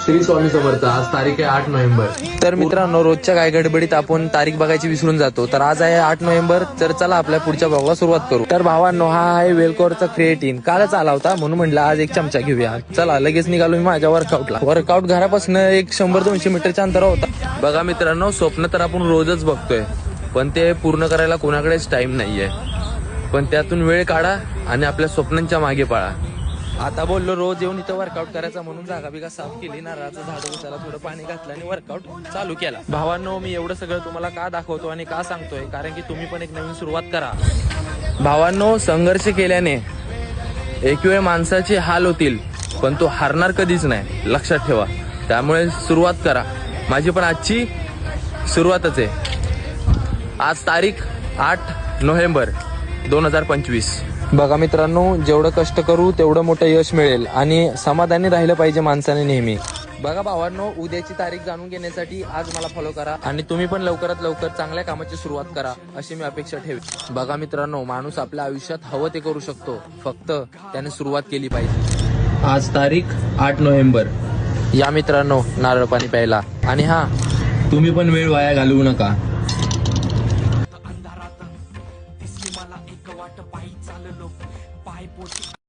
श्री स्वामी समर्थ. आज तारीख आहे 8 नोव्हेंबर. तर मित्रांनो, रोजच्या काय गडबडीत आपण तारीख बघायची विसरून जातो. तर आज आहे 8 नोव्हेंबर. तर चला आपल्या पुढच्या ब्लॉगला सुरुवात करू. तर भावांनो, हा आहे वेलकोरचा क्रिएटिन. कालच आला होता म्हणून म्हणलं आज एक चमचा घेऊया. चला लगेच निघालो मी माझ्या वर्कआउटला. वर्कआउट घरापासून एक 100-200 मीटरच्या अंतरावर होता. बघा मित्रांनो, स्वप्न तर आपण रोजच बघतोय, पण ते पूर्ण करायला कोणाकडेच टाइम नाहीये. पण त्यातून वेळ काढा आणि आपल्या स्वप्नांच्या मागे पळा. आता बोललो रोज येऊन इथं वर्कआउट करायचा म्हणून जागा बिगा साफ केली, नारळाचं झाड उचलला, थोडं पाणी घातलं आणि वर्कआउट चालू केला. भावांनो, मी एवढं सगळं तुम्हाला का दाखवतो आणि का सांगतोय, कारण की तुम्ही पण एक नवीन सुरुवात करा. भावांनो, संघर्ष केल्याने एक वेळ माणसाचे हाल होतील, पण तो हारणार कधीच नाही, लक्षात ठेवा. त्यामुळे सुरुवात करा. माझी पण आजची सुरुवातच आहे. आज तारीख 8 नोव्हेंबर 2025. बघा मित्रांनो, जेवढं कष्ट करू तेवढं मोठं यश मिळेल आणि समाधानी राहिलं पाहिजे माणसाने नेहमी. बघा भावांनो, उद्याची तारीख जाणून घेण्यासाठी आज मला फॉलो करा आणि तुम्ही पण लवकरात लवकर चांगल्या कामाची सुरुवात करा, अशी मी अपेक्षा ठेवेन. बघा मित्रांनो, माणूस आपल्या आयुष्यात हवं ते करू शकतो, फक्त त्याने सुरुवात केली पाहिजे. आज तारीख 8 नोव्हेंबर. या मित्रांनो, नारळ पाणी प्यायला. आणि हा, तुम्ही पण वेळ वाया घालवू नका.